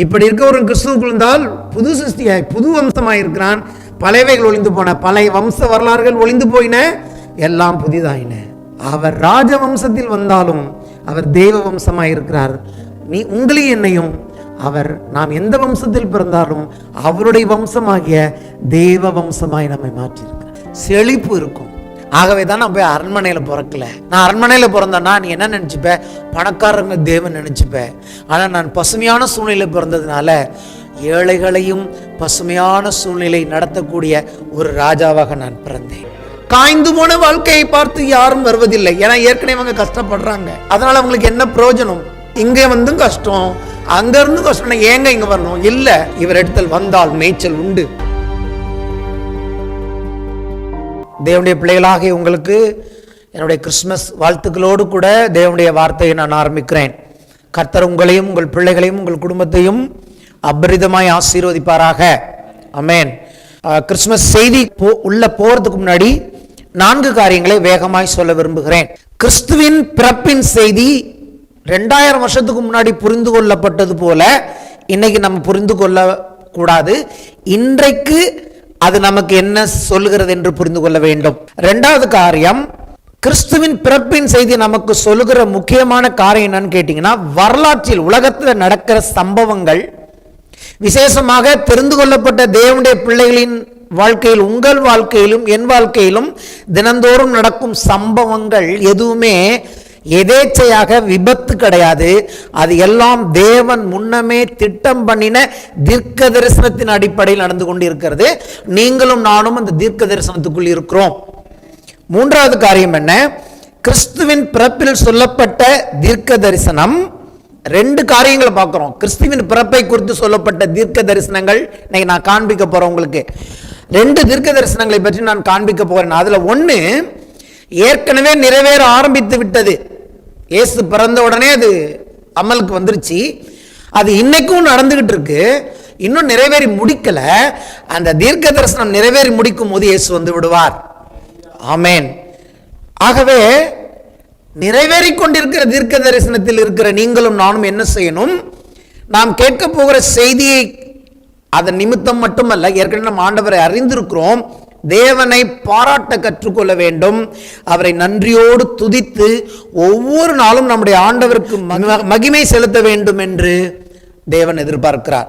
இப்படி இருக்க ஒரு கிறிஸ்துவுக்குள் இருந்தால் புது சிருஷ்டியாய் புது வம்சமாய் இருக்கிறான். பழையவைகள் ஒளிந்து போன, பழைய வம்ச வரலாறுகள் ஒளிந்து போயின, எல்லாம் புதிதாயின. அவர் ராஜ வம்சத்தில் வந்தாலும் அவர் தேவ வம்சமாய் இருக்கிறார். நீ உங்களையும் என்னையும் அவர் நாம் எந்த வம்சத்தில் பிறந்தாலும் அவருடைய வம்சமாகிய தேவ வம்சமாய் நம்மை மாற்றியிருக்கிறார். செழிப்பு இருக்கும். ஆகவே தான் நான் போய் அரண்மனையில் பிறக்கல. நான் அரண்மனையில் பிறந்தேன்னா நீ என்ன நினச்சிப்ப? பணக்காரங்க தேவன் நினச்சிப்ப. ஆனால் நான் பசுமையான சூழ்நிலை பிறந்ததுனால ஏழைகளையும் பசுமையான சூழ்நிலை நடத்தக்கூடிய ஒரு ராஜாவாக நான் பிறந்தேன். காய்ந்து போன வாழ்க்கையை பார்த்து யாரும் வருவதில்லை. ஏன்னா ஏற்கனவே அவங்க கஷ்டப்படுறாங்க. அதனால அவங்களுக்கு என்ன பிரயோஜனம்? இங்கே வந்தும் கஷ்டம், அங்க இருந்து கஷ்டம், ஏங்க இங்க வரணும்? இல்ல, இவர் இடத்தில் வந்தால் மேய்ச்சல் உண்டு. தேவனுடைய பிள்ளைகளாக உங்களுக்கு என்னுடைய கிறிஸ்துமஸ் வாழ்த்துக்களோடு கூட தேவனுடைய வார்த்தையை நான் ஆரம்பிக்கிறேன். கர்த்தர் உங்களையும் உங்கள் பிள்ளைகளையும் உங்கள் குடும்பத்தையும் அபரிதமாய் ஆசீர்வதிப்பாராக. ஆமென். கிறிஸ்துமஸ் செய்தி உள்ள போறதுக்கு முன்னாடி 4 காரியங்களை வேகமாய் சொல்ல விரும்புகிறேன். கிறிஸ்துவின் பிறப்பின் செய்தி 2000 வருஷத்துக்கு முன்னாடி புரிந்து கொள்ளப்பட்டது போல இன்னைக்கு நம்ம புரிந்து கொள்ள கூடாது. இன்றைக்கு அது நமக்கு என்ன சொல்லுகிறது என்று புரிந்து கொள்ள வேண்டும். 2வது காரியம், கிறிஸ்துவின் பிறப்பின் செய்தி நமக்கு சொல்லுகிற முக்கியமான காரியம் என்னன்னு கேட்டீங்கன்னா, வரலாற்றில் உலகத்தில் நடக்கிற சம்பவங்கள், விசேஷமாக தெரிந்து கொள்ளப்பட்ட தேவனுடைய பிள்ளைகளின் வாழ்க்கையில், உங்கள் வாழ்க்கையிலும் என் வாழ்க்கையிலும் தினந்தோறும் நடக்கும் சம்பவங்கள் எதுவுமே எதேச்சையாக விபத்து கிடையாது. அது எல்லாம் தேவன் முன்னமே திட்டம் பண்ணின தீர்க்க தரிசனத்தின் அடிப்படையில் நடந்து கொண்டிருக்கிறது. நீங்களும் நானும் அந்த தீர்க்க தரிசனத்துக்குள் இருக்கிறோம். 3வது காரியம் என்ன? கிறிஸ்துவின் பிறப்பில் சொல்லப்பட்ட தீர்க்க தரிசனம். 2 காரியங்களை பார்க்கிறோம். கிறிஸ்துவின் பிறப்பை குறித்து சொல்லப்பட்ட தீர்க்க தரிசனங்கள் இன்னைக்கு நான் காண்பிக்க போறேன். உங்களுக்கு 2 தீர்க்க தரிசனங்களை பற்றி நான் காண்பிக்க போறேன். அதுல 1 ஏற்கனவே நிறைவேற ஆரம்பித்து விட்டது. இயேசு பிறந்த உடனே அது அமலுக்கு வந்துருச்சு. அது இன்னைக்கும் நடந்துகிட்டு இருக்கு. இன்னும் நிறைவேறி முடிக்கல. அந்த தீர்க்க தரிசனம் நிறைவேறி முடிக்கும் போது இயேசு வந்து விடுவார். ஆமென். ஆகவே நிறைவேறி கொண்டிருக்கிற தீர்க்க தரிசனத்தில் இருக்கிற நீங்களும் நானும் என்ன செய்யணும்? நாம் கேட்க போகிற செய்தியை அதன் நிமித்தம் மட்டுமல்ல, ஏற்கனவே நம்ம ஆண்டவரை அறிந்திருக்கிறோம், தேவனை பாராட்ட கற்றுக்கொள்ள வேண்டும். அவரை நன்றியோடு துதித்து ஒவ்வொரு நாளும் நம்முடைய ஆண்டவருக்கு மகிமை செலுத்த வேண்டும் என்று தேவன் எதிர்பார்க்கிறார்.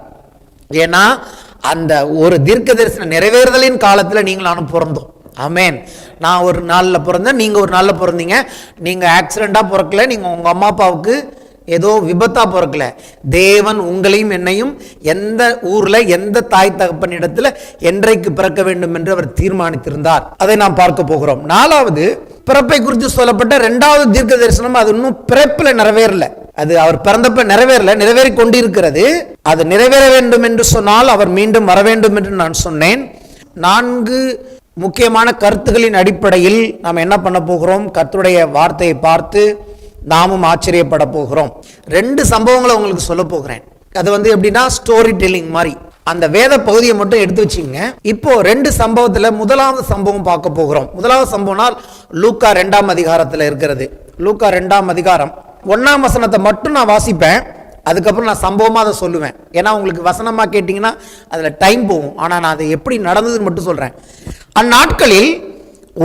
ஏன்னா அந்த ஒரு தீர்க்க தரிசன நிறைவேறுதலின் காலத்தில் நீங்கள் நானும் பிறந்தோம். ஆமென். நான் ஒரு நாளில் பிறந்தேன், நீங்கள் ஒரு நாளில் பிறந்தீங்க. நீங்கள் ஆக்சிடெண்ட்டாக பிறக்கல, நீங்கள் உங்கள் அம்மா அப்பாவுக்கு ஏதோ விபத்தா பிறக்கல. தேவன் உங்களையும் என்னையும் எந்த ஊர்ல எந்த தாய் தகப்பனிடத்துல என்றைக்கு பிறக்க வேண்டும் என்று அவர் தீர்மானித்திருந்தார். அதை நாம் பார்க்க போகிறோம். 4வது, பிறப்பை குறித்து சொல்லப்பட்ட 2வது தீர்க்க தரிசனம். அது இன்னும் பிறப்பில் நிறைவேறல. அது அவர் பிறந்தப்ப நிறைவேறல, நிறைவேறி கொண்டிருக்கிறது. அது நிறைவேற வேண்டும் என்று சொன்னால் அவர் மீண்டும் வர வேண்டும் என்று நான் சொன்னேன். 4 முக்கியமான கருத்துகளின் அடிப்படையில் நாம் என்ன பண்ண போகிறோம்? கர்த்தருடைய வார்த்தையை பார்த்து நாமும் ஆச்சரியப்பட போகிறோம். 2 சம்பவங்களை உங்களுக்கு சொல்ல போகிறேன். அது எப்படின்னா ஸ்டோரி டெல்லிங் மாதிரி. அந்த வேத பகுதியை மட்டும் எடுத்து வச்சுங்க. இப்போ 2 சம்பவத்துல 1வது சம்பவம் பார்க்க போகிறோம். 1வது சம்பவம்னால் லூக்கா 2ஆம் அதிகாரத்தில் இருக்கிறது. லூக்கா 2ஆம் அதிகாரம் 1ஆம் வசனத்தை மட்டும் நான் வாசிப்பேன். அதுக்கப்புறம் நான் சம்பவமா அதை சொல்லுவேன். ஏன்னா உங்களுக்கு வசனமா கேட்டீங்கன்னா அதுல டைம் போகும். ஆனா நான் அதை எப்படி நடந்ததுன்னு மட்டும் சொல்றேன். அந்நாட்களில்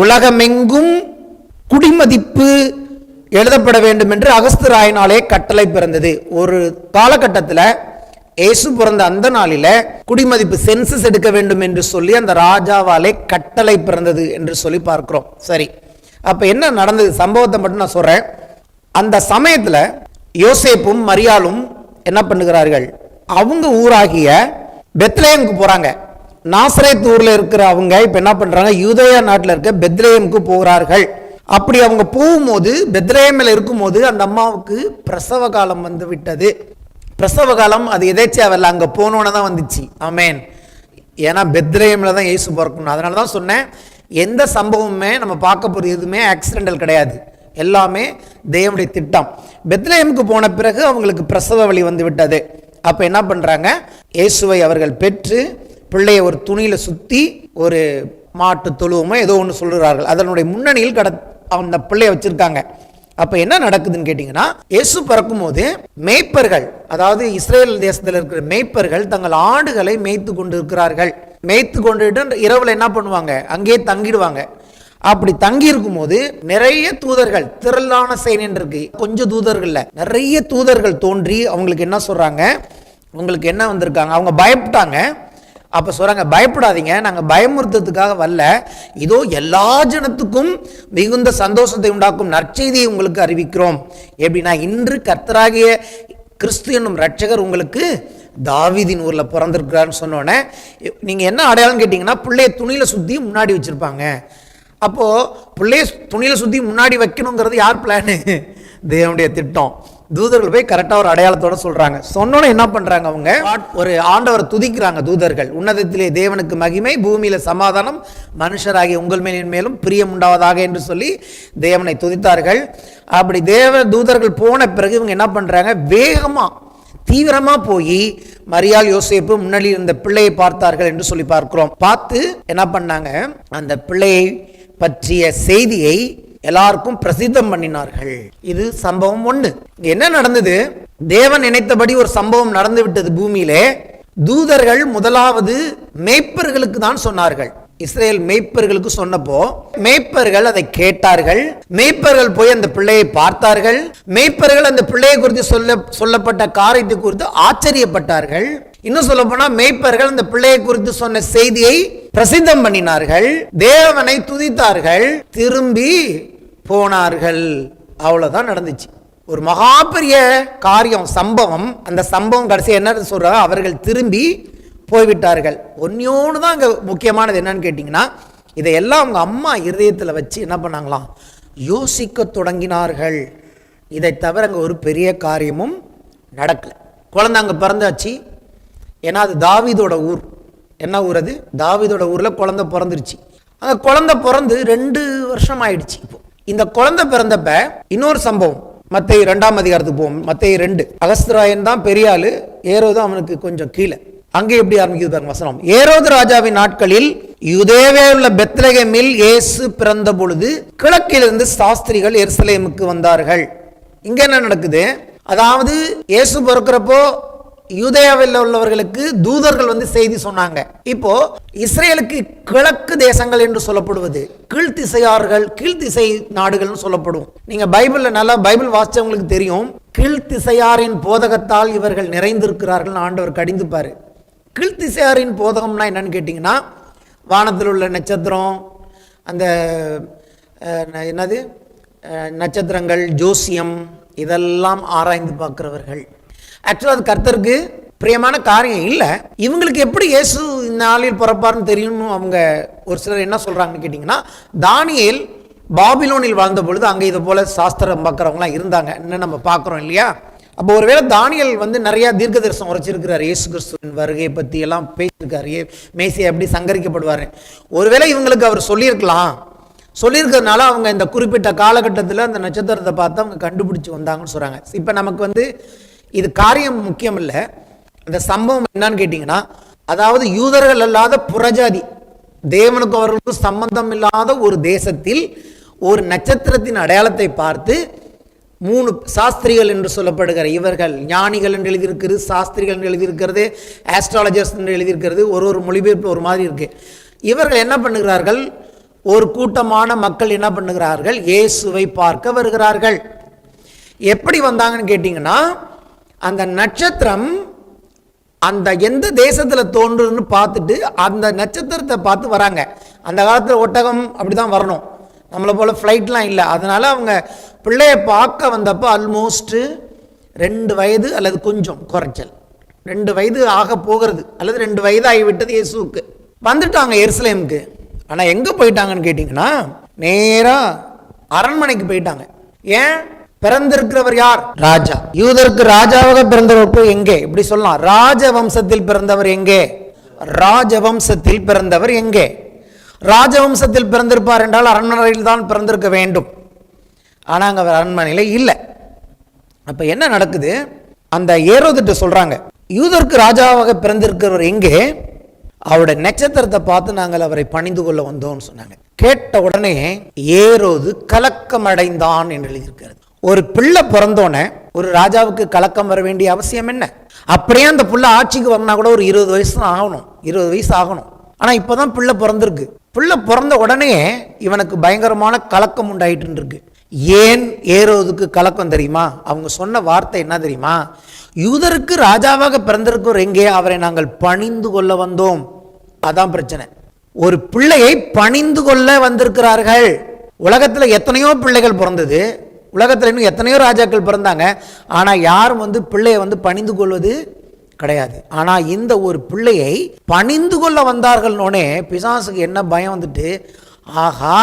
உலகமெங்கும் குடிமதிப்பு எழுதப்பட வேண்டும் என்று அகஸ்தியராயனாலே கட்டளை பிறந்தது. ஒரு காலகட்டத்தில் இயேசு பிறந்த அந்த நாளில குடிமதிப்பு சென்சஸ் எடுக்க வேண்டும் என்று சொல்லி அந்த ராஜாவாலே கட்டளை பிறந்தது என்று சொல்லி பார்க்கிறோம். சரி, அப்ப என்ன நடந்தது? சம்பவத்தை மட்டும் நான் சொல்றேன். அந்த சமயத்துல யோசேப்பும் மரியாளும் என்ன பண்ணுகிறார்கள்? அவங்க ஊராகிய பெத்லெஹேமுக்கு போறாங்க. நாசரேத் ஊர்ல இருக்கிற அவங்க இப்ப என்ன பண்றாங்க? யூதேயா நாட்டில் இருக்க பெத்லெஹேமுக்கு போகிறார்கள். அப்படி அவங்க போகும்போது, பெத்லெஹேமில் இருக்கும்போது அந்த அம்மாவுக்கு பிரசவ காலம் வந்து விட்டது. பிரசவ காலம் அது எதேச்சியாவல்ல, அங்கே போனோன்னு தான் வந்துச்சு. ஆமென். ஏன்னா பெத்லெஹேமில் தான் இயேசு பிறக்கணும். அதனால தான் சொன்னேன், எந்த சம்பவமுமே நம்ம பார்க்க போகிறது எதுவுமே ஆக்சிடென்டல் கிடையாது, எல்லாமே தேவனுடைய திட்டம். பெத்லெஹேமுக்கு போன பிறகு அவங்களுக்கு பிரசவ வலி வந்து விட்டது. அப்போ என்ன பண்ணுறாங்க? இயேசுவை அவர்கள் பெற்று பிள்ளையை ஒரு துணியில் சுற்றி ஒரு மாட்டு தொழுவமோ ஏதோ ஒன்று சொல்கிறார்கள். அதனுடைய முன்னணியில் அந்த பிள்ளையை வச்சுருக்காங்க. அப்ப என்ன நடக்குதுன்னு கேட்டீங்கன்னா, இயேசு பிறக்கும் போது மேய்ப்பர்கள், அதாவது இஸ்ரேல் தேசத்தில் இருக்கிற மேய்ப்பர்கள் தங்கள் ஆடுகளை மேய்த்து கொண்டு இருக்கிறார்கள். மேய்த்து கொண்டுட்டு இரவுல என்ன பண்ணுவாங்க, அங்கேயே தங்கிடுவாங்க. அப்படி தங்கி இருக்கும் போது நிறைய தூதர்கள், திரளான சேனை இருக்கு, கொஞ்சம் தூதர்கள் இல்ல, நிறைய தூதர்கள் தோன்றி அவங்களுக்கு என்ன சொல்றாங்க, உங்களுக்கு என்ன வந்திருக்காங்க, அவங்க பயப்பட்டாங்க. அப்ப சொல்றாங்க, பயப்படாதீங்க, நாங்க பயமுறுத்ததுக்காக வரல, இதோ எல்லா ஜனத்துக்கும் மிகுந்த சந்தோஷத்தை உண்டாக்கும் நற்செய்தியை உங்களுக்கு அறிவிக்கிறோம். எப்படின்னா, இன்று கர்த்தராகிய கிறிஸ்து என்னும் ரட்சகர் உங்களுக்கு தாவீதின் ஊர்ல பிறந்திருக்கிறான்னு சொன்னோன்னே, நீங்க என்ன அடையாளம் கேட்டீங்கன்னா, பிள்ளைய துணியில சுத்தி முன்னாடி வச்சிருப்பாங்க. அப்போ பிள்ளைய துணியில சுத்தி முன்னாடி வைக்கணுங்கிறது யார் பிளானு? தேவனுடைய திட்டம். தூதர்கள் போய் கரெக்டாக ஒரு அடையாளத்தோட சொல்றாங்க. சொன்னோன்னு என்ன பண்றாங்க, அவங்க ஒரு ஆண்டவரை துதிக்கிறாங்க தூதர்கள். உன்னதத்திலே தேவனுக்கு மகிமை, பூமியில சமாதானம், மனுஷராகிய உங்கள் மேலும் பிரியம் உண்டாவதாக என்று சொல்லி தேவனை துதித்தார்கள். அப்படி தூதர்கள் போன பிறகு இவங்க என்ன பண்றாங்க, வேகமா தீவிரமா போய் மரியாள் யோசேப்பு முன்னாடி இருந்த பிள்ளையை பார்த்தார்கள் என்று சொல்லி பார்க்கிறோம். பார்த்து என்ன பண்ணாங்க, அந்த பிள்ளையை பற்றிய செய்தியை எல்லாருக்கும் பிரசித்தம் பண்ணினார்கள். இது சம்பவம் 1. என்ன நடந்தது, தேவன் நினைத்தபடி ஒரு சம்பவம் நடந்து விட்டது பூமியிலே. தூதர்கள் முதலாவது மேய்ப்பர்களுக்கு தான் சொன்னார்கள். இஸ்ரேல் மேய்ப்பர்களுக்கு சொன்னப்போ மேய்ப்பர்கள் அதை கேட்டார்கள். மேய்ப்பர்கள் போய் அந்த பிள்ளையை பார்த்தார்கள். மேய்ப்பர்கள் அந்த பிள்ளையை குறித்து சொல்லப்பட்ட காரியத்தை குறித்து ஆச்சரியப்பட்டார்கள். இன்னும் சொல்ல போனா மேய்ப்பர்கள் அந்த பிள்ளையை குறித்து சொன்ன செய்தியை பிரசித்தம் பண்ணினார்கள், தேவனை துதித்தார்கள், திரும்பி போனார்கள். அவ்வளவுதான் நடந்துச்சு. ஒரு மகா பெரிய காரியம், சம்பவம். அந்த சம்பவம் கடைசி என்ன சொல்றாங்க, அவர்கள் திரும்பி போய்விட்டார்கள். ஒன்னோடு தான் அங்கே முக்கியமானது என்னன்னு கேட்டிங்கன்னா, இதையெல்லாம் அவங்க அம்மா இருதயத்தில் வச்சு என்ன பண்ணாங்களாம், யோசிக்க தொடங்கினார்கள். இதை தவிர அங்கே ஒரு பெரிய காரியமும் நடக்கலை. குழந்தை அங்கே பிறந்தாச்சு. ஏன்னா அது தாவீதோட ஊர். என்ன ஊர் அது? தாவீதோட ஊரில் குழந்தை பிறந்துருச்சு. அந்த குழந்தை பிறந்து 2 வருஷம் ஆயிடுச்சு. இப்போ இந்த குழந்தை பிறந்தப்ப இன்னொரு சம்பவம், மத்தேயு 2ஆம் அதிகாரத்துக்கு போவோம். மத்தேயு 2. அகஸ்திராயன் தான் பெரிய ஆளு, ஏரோது அவனுக்கு கொஞ்சம் கீழே. அங்கே எப்படி ஆரம்பிக்குது பாருங்க வசனம். ஏரோது ராஜாவின் நாட்களில் யூதேயாவில் உள்ள பெத்லகேமில் இயேசு பிறந்த பொழுது கிழக்கிலிருந்து சாஸ்திரிகள் எருசலேமுக்கு வந்தார்கள். இங்க என்ன நடக்குது, அதாவது இயேசு பிறக்கிறப்போ யூதேயாவில் உள்ளவர்களுக்கு தூதர்கள் வந்து செய்தி சொன்னாங்க. இப்போ இஸ்ரேலுக்கு கிழக்கு தேசங்கள் என்று சொல்லப்படுவது கீழ்த்திசையார்கள், கீழ்த்திசை நாடுகள் சொல்லப்படும். நீங்க பைபிள்ல நல்லா பைபிள் வாசிச்சவங்களுக்கு தெரியும், கீழ்த்திசையாரின் போதகத்தால் இவர்கள் நிறைந்திருக்கிறார்கள் ஆண்டவர் கடிந்துப்பாரு. கீழ்த்திசையாரின் போதகம்னா என்னன்னு கேட்டீங்கன்னா, வானத்தில் உள்ள நட்சத்திரம், அந்த என்னது நட்சத்திரங்கள், ஜோசியம், இதெல்லாம் ஆராய்ந்து பார்க்கிறவர்கள். ஆக்சுவலாக அது கர்த்தருக்கு பிரியமான காரியம் இல்லை. இவங்களுக்கு எப்படி இயேசு இந்த நாளில் பிறப்பார்னு தெரியும்னு அவங்க ஒரு சிலர் என்ன சொல்றாங்கன்னு கேட்டிங்கன்னா, தானியேல் பாபிலோனில் வாழ்ந்த பொழுது அங்கே இதை போல சாஸ்திரம் பார்க்குறவங்களாம் இருந்தாங்க, இன்னும் நம்ம பார்க்குறோம் இல்லையா. அப்போ ஒருவேளை தானியேல் வந்து நிறைய தீர்க்க தரிசனம் உரைச்சிருக்கிறார், இயேசு கிறிஸ்துவின் வருகையை பற்றி எல்லாம் பேசியிருக்காரு, மேசியா எப்படி சங்கரிக்கப்படுவார். ஒருவேளை இவங்களுக்கு அவர் சொல்லியிருக்கிறதுனால அவங்க இந்த குறிப்பிட்ட காலகட்டத்தில் அந்த நட்சத்திரத்தை பார்த்து அவங்க கண்டுபிடிச்சி வந்தாங்கன்னு சொல்கிறாங்க. இப்போ நமக்கு வந்து இது காரியம் முக்கியம் இல்லை, அந்த சம்பவம் என்னன்னு கேட்டிங்கன்னா, அதாவது யூதர்கள் அல்லாத புறஜாதி, தேவனுக்கு அவர்களுக்கும் சம்பந்தம் இல்லாத ஒரு தேசத்தில் ஒரு நட்சத்திரத்தின் அடையாளத்தை பார்த்து 3 சாஸ்திரிகள் என்று சொல்லப்படுகிற இவர்கள், ஞானிகள் என்று எழுதியிருக்கிறது, சாஸ்திரிகள் என்று எழுதியிருக்கிறது, ஆஸ்ட்ராலஜர்ஸ் என்று எழுதியிருக்கிறது, ஒரு மொழிபெயர்ப்பு ஒரு மாதிரி இருக்கு. இவர்கள் என்ன பண்ணுகிறார்கள், ஒரு கூட்டமான மக்கள் என்ன பண்ணுகிறார்கள், இயேசுவை பார்க்க வருகிறார்கள். எப்படி வந்தாங்கன்னு கேட்டிங்கன்னா, அந்த நட்சத்திரம் அந்த எந்த தேசத்தில் தோன்றுன்னு பார்த்துட்டு அந்த நட்சத்திரத்தை பார்த்து வராங்க. அந்த காலத்தில் ஒட்டகம் அப்படிதான் வரணும், நம்மளை போல ஃப்ளைட்லாம் இல்லை. அதனால அவங்க பிள்ளைய பார்க்க வந்தப்போ ஆல்மோஸ்ட் 2 வயது அல்லது கொஞ்சம் குறைச்சல், 2 வயது ஆக போகிறது அல்லது 2 வயது ஆகிவிட்டது இயேசுவுக்கு. வந்துட்டாங்க எருசலேமுக்கு. ஆனால் எங்கே போயிட்டாங்கன்னு கேட்டிங்கன்னா, நேராக அரண்மனைக்கு போயிட்டாங்க. ஏன்? பிறந்திருக்கிறவர் யார்? ராஜா. யூதருக்கு ராஜாவாக பிறந்தவர் எங்கே? இப்படி சொல்லலாம், ராஜவம்சத்தில் பிறந்தவர் எங்கே? ராஜவம்சத்தில் பிறந்தவர் எங்கே? ராஜவம்சத்தில் பிறந்திருப்பார் என்றால் அரண்மனையில் தான் பிறந்திருக்க வேண்டும். ஆனால் அங்கே அவர் அரண்மனையில் இல்லை. அப்போ என்ன நடக்குது, அந்த ஏரோதுட்டு சொல்றாங்க, யூதருக்கு ராஜாவாக பிறந்திருக்கிறவர் எங்கே? அவருடைய நட்சத்திரத்தை பார்த்து நாங்கள் அவரை பணிந்து கொள்ள வந்தோம்னு சொன்னாங்க. கேட்ட உடனே ஏரோது கலக்கம் அடைந்தான் என்று எழுதியிருக்கிறது. ஒரு பிள்ளை பிறந்தோன்னே ஒரு ராஜாவுக்கு கலக்கம் வர வேண்டிய அவசியம் என்ன? அப்படியே அந்த பிள்ளை ஆட்சிக்கு வரனா கூட ஒரு 20 வயசு தான் ஆகணும், 20 வயசு ஆகணும். ஆனால் இப்போ தான் பிள்ளை பிறந்திருக்கு. பிள்ளை பிறந்த உடனே இவனுக்கு பயங்கரமான கலக்கம் உண்டாயிட்டு இருக்கு. ஏன் ஏரோதுக்கு கலக்கம் தெரியுமா? அவங்க சொன்ன வார்த்தை என்ன தெரியுமா? யூதருக்கு ராஜாவாக பிறந்திருக்கிறோர் எங்கே? அவரை நாங்கள் பணிந்து கொள்ள வந்தோம். அதான் பிரச்சனை. ஒரு பிள்ளையை பணிந்து கொள்ள வந்திருக்கிறார்கள். உலகத்தில் எத்தனையோ பிள்ளைகள் பிறந்தது, உலகத்தில் இன்னும் எத்தனையோ ராஜாக்கள் பிறந்தாங்க. ஆனால் யாரும் பிள்ளையை பணிந்து கொள்வது கிடையாது. ஆனால் இந்த ஒரு பிள்ளையை பணிந்து கொள்ள வந்தார்கள்னோடனே பிசாசுக்கு என்ன பயம் வந்துட்டு, ஆஹா,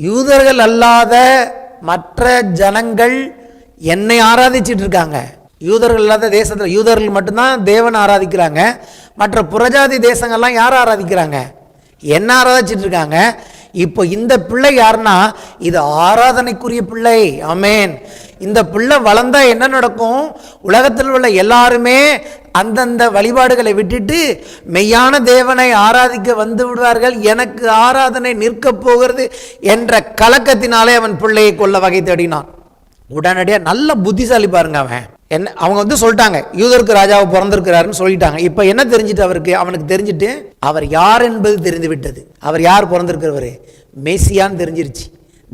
யூதர்கள் அல்லாத மற்ற ஜனங்கள் என்னை ஆராதிச்சிட்டு இருக்காங்க. யூதர்கள் இல்லாத தேசத்தில் யூதர்கள் மட்டும்தான் தேவனை ஆராதிக்கிறாங்க. மற்ற புறஜாதி தேசங்கள்லாம் யாரை ஆராதிக்கிறாங்க? என்ன ஆராதிச்சிட்டு இருக்காங்க. இப்போ இந்த பிள்ளை யாருன்னா இது ஆராதனைக்குரிய பிள்ளை. ஆமேன். இந்த பிள்ளை வளர்ந்தா என்ன நடக்கும்? உலகத்தில் உள்ள எல்லாருமே அந்தந்த வழிபாடுகளை விட்டுட்டு மெய்யான தேவனை ஆராதிக்க வந்து விடுவார்கள். எனக்கு ஆராதனை நிற்க போகிறது என்ற கலக்கத்தினாலே அவன் பிள்ளையை கொல்ல வகை தேடினான். உடனடியாக நல்ல புத்திசாலி பாருங்க. அவன் என்ன, அவங்க சொல்லிட்டாங்க யூதருக்கு ராஜாவை பிறந்திருக்கிறாருன்னு சொல்லிட்டாங்க. இப்போ என்ன தெரிஞ்சிட்டு அவனுக்கு தெரிஞ்சிட்டு அவர் யார் என்பது தெரிந்து விட்டது. அவர் யார் பிறந்திருக்கிறவர்? மேசியான்னு தெரிஞ்சிருச்சு,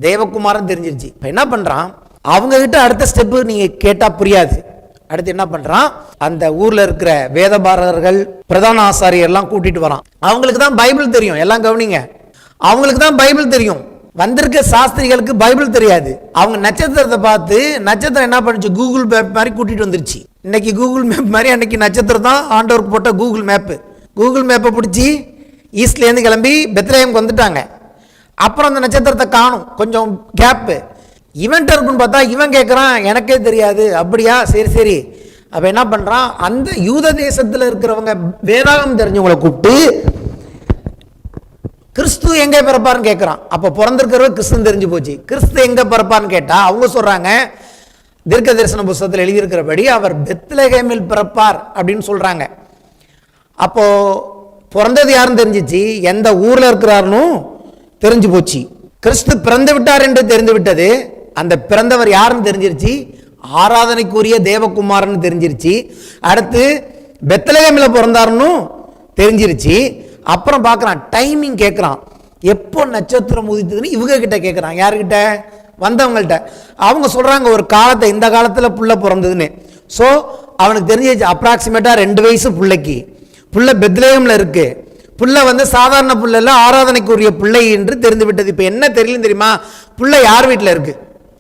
தேவகுமாரன் தெரிஞ்சிருச்சு. இப்போ என்ன பண்ணுறான்? அவங்க கிட்ட அடுத்த ஸ்டெப்பு நீங்கள் கேட்டால் புரியாது. அடுத்து என்ன பண்ணுறான்? அந்த ஊரில் இருக்கிற வேதபாரகர்கள், பிரதான ஆசாரியர்லாம் கூட்டிட்டு வரான். அவங்களுக்கு தான் பைபிள் தெரியும். எல்லாம் கவனிங்க, அவங்களுக்கு தான் பைபிள் தெரியும். வந்திருக்க சாஸ்திரிகளுக்கு பைபிள் தெரியாது. அவங்க நட்சத்திரத்தை பார்த்து நட்சத்திரம் என்ன பண்ணுச்சு? கூகுள் மேப் மாதிரி கூட்டிட்டு வந்துருச்சு. இன்னைக்கு கூகுள் மேப் மாதிரி அன்னைக்கு நட்சத்திரம் தான் ஆண்டவருக்கு போட்ட கூகுள் மேப்பு. கூகுள் மேப்பை பிடிச்சி ஈஸ்ட்லேருந்து கிளம்பி பெத்லஹேமுக்கு வந்துட்டாங்க. அப்புறம் அந்த நட்சத்திரத்தை காணும், கொஞ்சம் கேப்பு. இவன்ட்ட இருக்குன்னு பார்த்தா இவன் கேட்குறான், எனக்கே தெரியாது. அப்படியா? சரி சரி. அப்போ என்ன பண்ணுறான்? அந்த யூத தேசத்தில் இருக்கிறவங்க வேதாகம் தெரிஞ்சவங்களை கூப்பிட்டு கிறிஸ்து எங்கே பிறப்பார்னு கேட்குறான். அப்போ பிறந்திருக்கிறவர் கிறிஸ்து தெரிஞ்சு போச்சு. கிறிஸ்து எங்கே பிறப்பார்னு கேட்டால் அவங்க சொல்கிறாங்க, தீர்க்க தரிசன புஸ்தகத்தில் எழுதியிருக்கிறபடி அவர் பெத்லஹேமில் பிறப்பார் அப்படின்னு சொல்கிறாங்க. அப்போது பிறந்தது யாருன்னு தெரிஞ்சிச்சு, எந்த ஊரில் இருக்கிறாருன்னு தெரிஞ்சு போச்சு. கிறிஸ்து பிறந்து விட்டார் என்று தெரிந்து விட்டது. அந்த பிறந்தவர் யாருன்னு தெரிஞ்சிருச்சு, ஆராதனைக்குரிய தேவகுமாரன்னு தெரிஞ்சிருச்சு. அடுத்து பெத்லஹேமில் பிறந்தாருன்னு தெரிஞ்சிருச்சு. அப்புறம் பார்க்குறான், டைமிங் கேட்குறான், எப்போ நட்சத்திரம் உதித்ததுன்னு இவங்க கிட்ட கேட்குறான். யாருக்கிட்ட? வந்தவங்கள்ட்ட. அவங்க சொல்கிறாங்க ஒரு காலத்தை, இந்த காலத்தில் புள்ள பிறந்ததுன்னு. ஸோ அவனுக்கு தெரிஞ்சிச்சு அப்ராக்சிமேட்டாக 2 வயசு பிள்ளைக்கு. புள்ள பெத்லஹேமில் இருக்கு. புள்ள சாதாரண புள்ள இல்லை, ஆராதனைக்குரிய பிள்ளை என்று தெரிந்து விட்டது. இப்போ என்ன தெரியல தெரியுமா? புள்ள யார் வீட்டில் இருக்கு?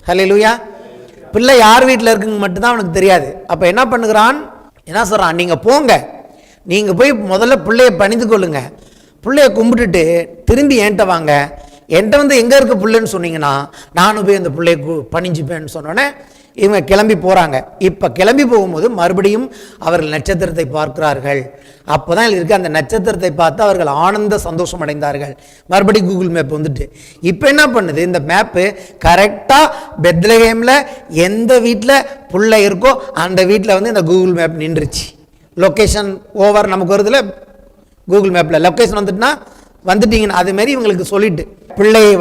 ஹல்லேலூயா. பிள்ளை யார் வீட்டில் இருக்குன்னு மட்டும்தான் அவனுக்கு தெரியாது. அப்போ என்ன பண்ணுகிறான்? என்ன சொல்கிறான்? நீங்கள் போங்க, நீங்கள் போய் முதல்ல பிள்ளையை பணிந்து கொள்ளுங்க. பிள்ளையை கும்பிட்டுட்டு திரும்பி என்கிட்ட வாங்க. என்கிட்ட எங்கே இருக்க பிள்ளைன்னு சொன்னீங்கன்னா நானும் போய் அந்த பிள்ளையை பணிஞ்சுப்பேன்னு சொன்னோன்னே இவங்க கிளம்பி போகிறாங்க. இப்போ கிளம்பி போகும்போது மறுபடியும் அவர்கள் நட்சத்திரத்தை பார்க்கிறார்கள். அப்போ தான் இருக்கு, அந்த நட்சத்திரத்தை பார்த்து அவர்கள் ஆனந்த சந்தோஷம் அடைந்தார்கள். மறுபடியும் கூகுள் மேப் வந்துட்டு இப்போ என்ன பண்ணுது? இந்த மேப்பு கரெக்டாக பெத்லஹேமில் எந்த வீட்டில் பிள்ளை இருக்கோ அந்த வீட்டில் இந்த கூகுள் மேப் நின்றுச்சு. லொக்கேஷன் ஓவர் நமக்கு வருதுல கூகுள் மேப்பில் லொக்கேஷன் வந்துட்டீங்கன்னா அதுமாரி இவங்களுக்கு சொல்லிட்டு பிள்ளையை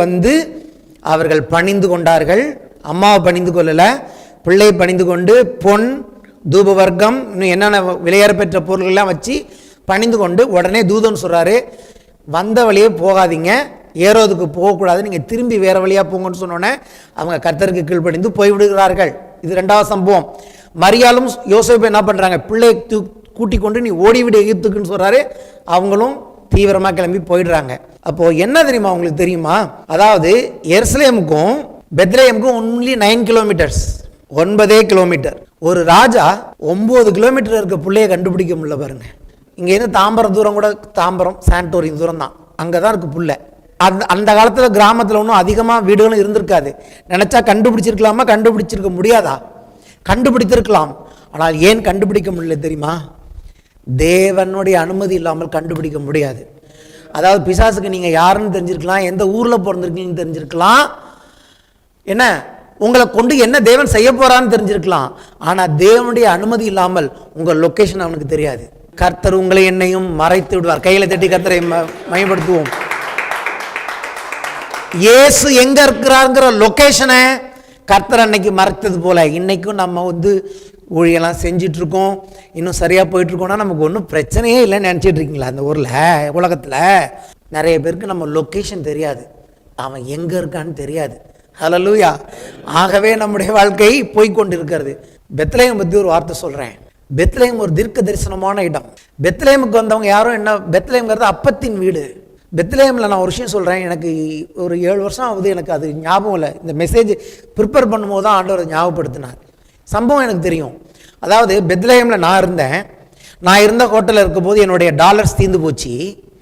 அவர்கள் பணிந்து கொண்டார்கள். அம்மாவை பணிந்து கொள்ளலை, பிள்ளையை பணிந்து கொண்டு பொன் தூப வர்க்கம் இன்னும் என்னென்ன விலையேற பெற்ற பொருள்கள்லாம் வச்சு பணிந்து கொண்டு உடனே தூதன் சொல்கிறாரு, வந்த வழியே போகாதீங்க, ஏரோதுக்கு போகக்கூடாது, நீங்கள் திரும்பி வேறு வழியாக போங்கன்னு சொன்னோன்னே அவங்க கர்த்தருக்கு கீழ்ப்படிந்து போய்விடுகிறார்கள். இது 2வது சம்பவம். மரியாளும் யோசேப்பு என்ன பண்ணுறாங்க? பிள்ளையை கூட்டி கொண்டு நீ ஓடிவிடு எகிப்துக்குன்னு சொல்கிறாரு. அவங்களும் தீவிரமாக கிளம்பி போயிடுறாங்க. அப்போது என்ன தெரியுமா? உங்களுக்கு தெரியுமா? அதாவது எருசலேமுக்கும் பெத்லஹேமுக்கும் ஒன்லி 9 கிலோமீட்டர்ஸ், 9 கிலோமீட்டர். ஒரு ராஜா 9 கிலோமீட்டர் இருக்க பிள்ளையை கண்டுபிடிக்க முடியல பாருங்க. இங்கேருந்து தாம்பரம் தூரம் கூட, தாம்பரம் சாண்டோரின் தூரம் தான், அங்கே தான் இருக்குது புள்ள. அந்த காலத்தில் கிராமத்தில் ஒன்றும் அதிகமாக வீடுகளும் இருந்திருக்காது. நினச்சா கண்டுபிடிச்சிருக்கலாமா? கண்டுபிடிச்சிருக்க முடியாதா? கண்டுபிடித்திருக்கலாம். ஆனால் ஏன் கண்டுபிடிக்க முடியல தெரியுமா? தேவனுடைய அனுமதி இல்லாமல் கண்டுபிடிக்க முடியாது. அதாவது பிசாசுக்கு நீங்கள் யாருன்னு தெரிஞ்சிருக்கலாம், எந்த ஊரில் பிறந்திருக்கீங்கன்னு தெரிஞ்சிருக்கலாம், என்ன உங்களை கொண்டு என்ன தேவன் செய்ய போறான்னு தெரிஞ்சிருக்கலாம். ஆனால் தேவனுடைய அனுமதி இல்லாமல் உங்கள் லொக்கேஷன் அவனுக்கு தெரியாது. கர்த்தர் உங்களை என்னையும் மறைத்து விடுவார். கையில் தட்டி கர்த்தரை மையப்படுத்துவோம். இயேசு எங்க இருக்கிறாருங்கிற லொகேஷனை கர்த்தர் அன்னைக்கு மறைத்தது போல இன்னைக்கும் நம்ம வந்து ஊழியெல்லாம் செஞ்சிட்ருக்கோம், இன்னும் சரியாக போயிட்டுருக்கோம்னா நமக்கு ஒன்றும் பிரச்சனையே இல்லைன்னு நினச்சிட்டு இருக்கீங்களா? அந்த ஊரில் உலகத்தில் நிறைய பேருக்கு நம்ம லொக்கேஷன் தெரியாது, அவன் எங்கே இருக்கான்னு தெரியாது. ஹல்லேலூயா. ஆகவே நம்முடைய வாழ்க்கை போய்கொண்டிருக்கிறது. பெத்லகேம் பற்றி ஒரு வார்த்தை சொல்கிறேன். பெத்லகேம் ஒரு தீர்க்க தரிசனமான இடம். பெத்லகேமுக்கு வந்தவங்க யாரும் என்ன, பெத்லகேம்ங்கிறது அப்பத்தின் வீடு. பெத்லகேமில் நான் ஒரு விஷயம் சொல்கிறேன், எனக்கு ஒரு 7 வருஷம் ஆகுது, எனக்கு அது ஞாபகம் இல்லை. இந்த மெசேஜ் ப்ரிப்பேர் பண்ணும்போது தான் ஆண்டவர் ஞாபகப்படுத்தினார். சம்பவம் எனக்கு தெரியும். அதாவது பெத்லகேமில் நான் இருந்த ஹோட்டலில் இருக்கும்போது என்னுடைய டாலர்ஸ் தீர்ந்து போச்சு.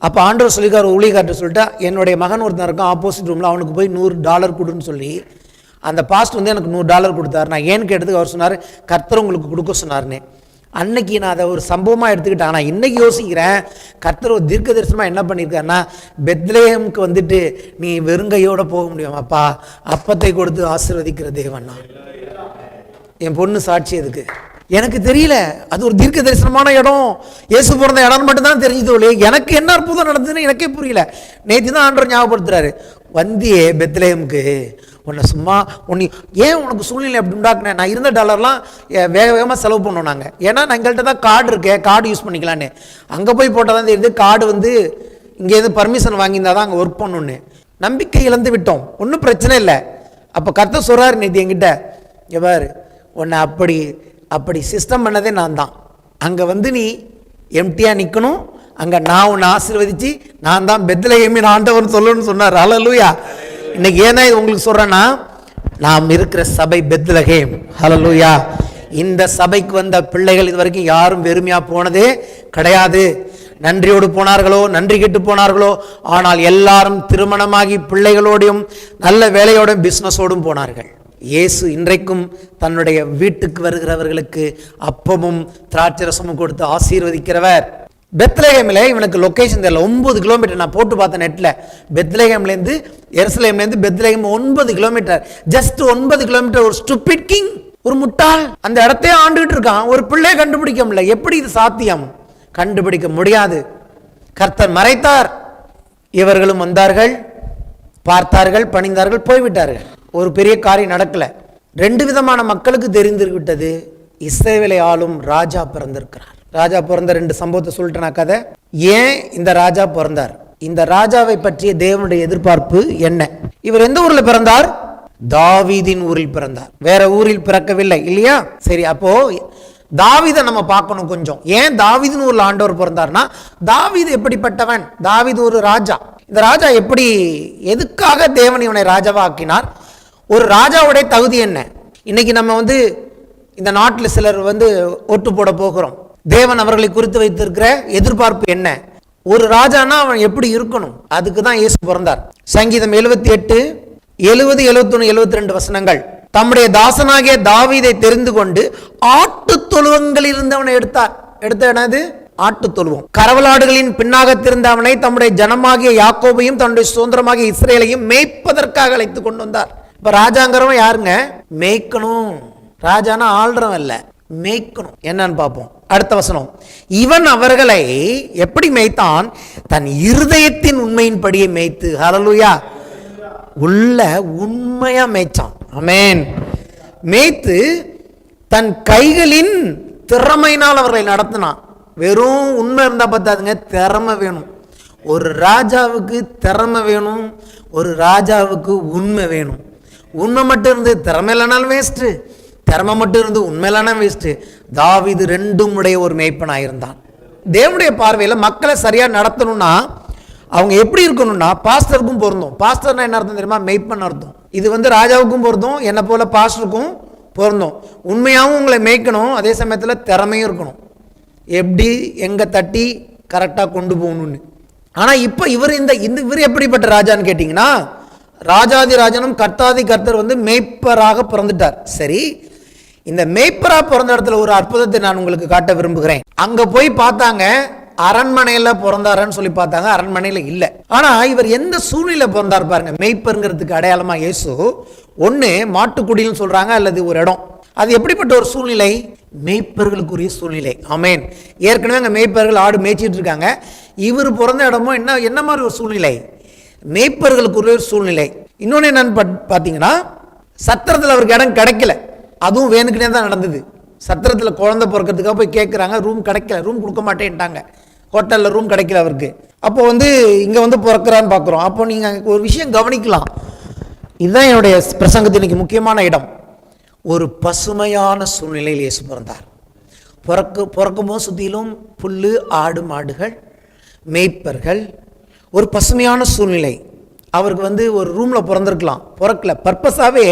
அப்போ ஆண்டவர் சொல்லிக்கார், ஊழியக்கார்ட்ட சொல்லிட்டு, என்னுடைய மகன் ஒருத்தன் இருக்கான் ஆப்போசிட் ரூமில், அவனுக்கு போய் $100 கொடுன்னு சொல்லி அந்த பாஸ்ட் வந்து எனக்கு $100 கொடுத்தாரு. நான் ஏன்னு கேட்டதுக்கு அவர் சொன்னார், கர்த்தர் உங்களுக்கு கொடுக்க சொன்னார்னு. அன்னைக்கு நான் அதை ஒரு சம்பவமாக எடுத்துக்கிட்டேன். ஆனால் இன்றைக்கி யோசிக்கிறேன், கர்த்தர் ஒரு தீர்க்க தரிசனமாக என்ன பண்ணியிருக்காருன்னா, பெத்லகேமுக்கு வந்துட்டு நீ வெறுங்கையோடு போக முடியுமாப்பா, அப்பத்தை கொடுத்து ஆசீர்வதிக்கிற தேவன்னா. என் பொண்ணு சாட்சி அதுக்கு. எனக்கு தெரியல, அது ஒரு தீர்க்க தரிசனமான இடம், இயேசு பிறந்த இடம்னு மட்டும்தான் தெரிஞ்சது. எனக்கு என்ன அற்புதம் நடந்ததுன்னு எனக்கே புரியல. நேற்று தான் ஆண்டவர் ஞாபகப்படுத்துறாரு, வந்தியே பெத்லகேமுக்கு, உன்னை சும்மா ஏன் உனக்கு சூழ்நிலை அப்படி உண்டாக்குனேன். நான் இருந்த டாலர்லாம் வேக வேகமாக செலவு பண்ணோம் நாங்கள். ஏன்னா எங்கள்கிட்ட தான் கார்டு இருக்கே, கார்டு யூஸ் பண்ணிக்கலான்னு. அங்கே போய் போட்டால் தான் தெரியுது, கார்டு வந்து இங்கேருந்து பர்மிஷன் வாங்கியிருந்தா தான் அங்கே ஒர்க் பண்ணணுன்னு. நம்பிக்கை இழந்து விட்டோம். ஒன்றும் பிரச்சனை இல்லை. அப்போ கர்த்தர் சொல்கிறாரு நேற்று என்கிட்ட, எவ்வாறு உன்னை அப்படி சிஸ்டம் பண்ணதே நான் தான். அங்கே வந்து நீ எம்டியாக நிற்கணும், அங்கே நான் உன்னை ஆசீர்வதித்து நான் தான் பெத்லகேமின் ஆண்டவர்னு சொல்லணும்னு சொன்னார். ஹல்லேலூயா. இன்னைக்கு ஏன்னா இது உங்களுக்கு சொல்கிறேன்னா, நாம் இருக்கிற சபை பெத்லகேம். ஹல்லேலூயா. இந்த சபைக்கு வந்த பிள்ளைகள் இது வரைக்கும் யாரும் வெறுமையாக போனதே கிடையாது. நன்றியோடு போனார்களோ, நன்றி கெட்டு போனார்களோ, ஆனால் எல்லாரும் திருமணமாகி பிள்ளைகளோடையும் நல்ல வேலையோடும் பிஸ்னஸோடும் போனார்கள். இயேசு இன்றைக்கும் தன்னுடைய வீட்டுக்கு வருகிறவர்களுக்கு அப்பமும் திராட்சரசமும் கொடுத்து ஆசீர்வதிக்கிறவர். பெத்லகேமில் இவனுக்கு லொக்கேஷன் தெரியல. 9 கிலோமீட்டர் நான் போட்டு பார்த்தேன் நெட்டில். பெத்லகேம்லேருந்து எருசலேம்லேருந்து பெத்லகேம் 9 கிலோமீட்டர். Just 9 kilometre. ஒரு ஸ்டூபிட் கிங், ஒரு முட்டாள் அந்த இடத்தையே ஆண்டுகிட்டு இருக்கான். ஒரு பிள்ளையை கண்டுபிடிக்க முடியல. எப்படி இது சாத்தியம்? கண்டுபிடிக்க முடியாது. கர்த்தர் மறைத்தார். இவர்களும் வந்தார்கள், பார்த்தார்கள், பணிந்தார்கள், போய்விட்டார்கள். ஒரு பெரிய காரியம் நடக்கல. 2 விதமான மக்களுக்கு தெரிந்துவிட்டது, இஸ்ரவேலை ஆளும் ராஜா பிறந்திருக்கிறார். ராஜா பிறந்த 2 சம்பவத்தை சொல்லிட்டேனா கதை. ஏன் இந்த ராஜா பிறந்தார், இந்த ராஜாவை பற்றிய தேவனுடைய எதிர்பார்ப்பு என்ன? இவர் எந்த ஊர்ல பிறந்தார்? தாவீதின் ஊரில் பிறந்தார். வேற ஊரில் பிறக்கவில்லை இல்லையா? சரி, அப்போ தாவீதை நம்ம பார்க்கணும் கொஞ்சம். ஏன் தாவீதின் ஊர்ல ஆண்டவர் பிறந்தார்னா, தாவீது எப்படிப்பட்டவன்? தாவீது ஒரு ராஜா. இந்த ராஜா எப்படி, எதுக்காக தேவன் இவனை ராஜாவா ஆக்கினார்? ஒரு ராஜாவுடைய தகுதி என்ன? இன்னைக்கு நம்ம வந்து இந்த நாட்டில் சிலர் வந்து ஓட்டு போட போகிறோம். தேவன் அவர்களை குறித்து வைத்திருக்கிற எதிர்பார்ப்பு என்ன? ஒரு ராஜானா அவன் எப்படி இருக்கணும்? அதுக்கு தான் இயேசு பிறந்தார். சங்கீதம் 78, 70, 71, 72 வசனங்கள். தம்முடைய தாசனாகிய தாவீதை தெரிந்து கொண்டு ஆட்டு தொழுவங்களில் இருந்தவனை எடுத்தார். எடுத்த என்னது? ஆட்டு தொழுவம். கரவலாடுகளின் பின்னாக திறந்த அவனை தம்முடைய ஜனமாகிய யாக்கோபையும் தன்னுடைய சுதந்திரமாகிய இஸ்ரேலையும் மேய்ப்பதற்காக அழைத்து கொண்டு வந்தார். இப்ப ராஜாங்கிறவன் யாருங்க? மேய்க்கணும். ராஜானா ஆள்றவன் இல்ல, மேய்க்கணும். என்னன்னு பார்ப்போம். அடுத்த வசனம். இவன் அவர்களை எப்படி மேய்த்தான்? தன் இருதயத்தின் உண்மையின்படியே மேய்த்து. ஹல்லேலூயா. உள்ள உண்மையா மேய்ச்சான். ஆமென். மேய்த்து தன் கைகளின் திறமையினால் அவர்களை நடத்தினான். வெறும் உண்மை இருந்தா பார்த்தாதுங்க, திறமை வேணும். ஒரு ராஜாவுக்கு திறமை வேணும், ஒரு ராஜாவுக்கு உண்மை வேணும். உண்மை மட்டும் இருந்து திறமை இல்லைனாலும் வேஸ்ட்டு, திறமை மட்டும் இருந்து உண்மை இல்லைனா வேஸ்ட்டு. தாவீது 2ம் உடைய ஒரு மேய்ப்பனாக இருந்தான். தேவனுடைய பார்வையில் மக்களை சரியாக நடத்தணும்னா அவங்க எப்படி இருக்கணும்னா, பாஸ்டருக்கும் பொருந்தும். பாஸ்டர்னா என்ன அர்த்தம் தெரியுமா? மேய்ப்பன் அர்த்தம். இது வந்து ராஜாவுக்கும் பொருந்தும், என்னை போல பாஸ்டருக்கும் பொருந்தும். உண்மையாகவும் உங்களை மேய்க்கணும், அதே சமயத்தில் திறமையும் இருக்கணும். எப்படி எங்கே தட்டி கரெக்டாக கொண்டு போகணும்னு. ஆனால் இப்போ இவர் எப்படிப்பட்ட ராஜான்னு கேட்டிங்கன்னா, ராஜாதி ராஜனும் கர்த்தாதி கர்த்தர் வந்து மேய்ப்பராக பிறந்துட்டார். சரி, இந்த மேய்ப்பராக பிறந்த இடத்துல ஒரு அற்புதத்தை நான் உங்களுக்கு காட்ட விரும்புகிறேன். அங்கே போய் பார்த்தாங்க, அரண்மனையில் பிறந்தாரன்னு சொல்லி பார்த்தாங்க, அரண்மனையில் இல்லை. ஆனால் இவர் எந்த சூழ்நிலை பிறந்தார் பாருங்க. மேய்ப்பருங்கிறதுக்கு அடையாளமாக இயேசு ஒன்று மாட்டுக்குடின்னு சொல்கிறாங்க, அல்லது ஒரு இடம். அது எப்படிப்பட்ட ஒரு சூழ்நிலை? மேய்ப்பர்களுக்குரிய சூழ்நிலை. ஆமேன். ஏற்கனவே அங்கே மேய்ப்பர்கள் ஆடு மேய்ச்சிட்டு இருக்காங்க. இவர் பிறந்த இடமும் என்ன மாதிரி ஒரு சூழ்நிலை? மேய்ப்பர்களுக்குரிய ஒரு சூழ்நிலை. இன்னொன்று என்னன்னு பார்த்தீங்கன்னா, சத்திரத்தில் அவருக்கு இடம் கிடைக்கல. அதுவும் வேணுக்குனே தான் நடந்தது. சத்திரத்தில் குழந்தை பிறக்கிறதுக்காக போய் கேட்குறாங்க, ரூம் கிடைக்கல, ரூம் கொடுக்க மாட்டேன்ட்டாங்க. ஹோட்டலில் ரூம் கிடைக்கல அவருக்கு. அப்போ இங்கே பிறக்கிறான்னு பார்க்குறோம். அப்போ நீங்கள் ஒரு விஷயம் கவனிக்கலாம். இதுதான் என்னுடைய பிரசங்கத்தின் இன்னைக்கு முக்கியமான இடம். ஒரு பசுமையான சூழ்நிலையில் இயேசு பிறந்தார். பிறக்கும்போது சுற்றிலும் புல், ஆடு மாடுகள், மேய்ப்பர்கள், ஒரு பசுமையான சூழ்நிலை. அவருக்கு ஒரு ரூமில் பிறந்திருக்கலாம், பிறக்கல. பர்பஸாகவே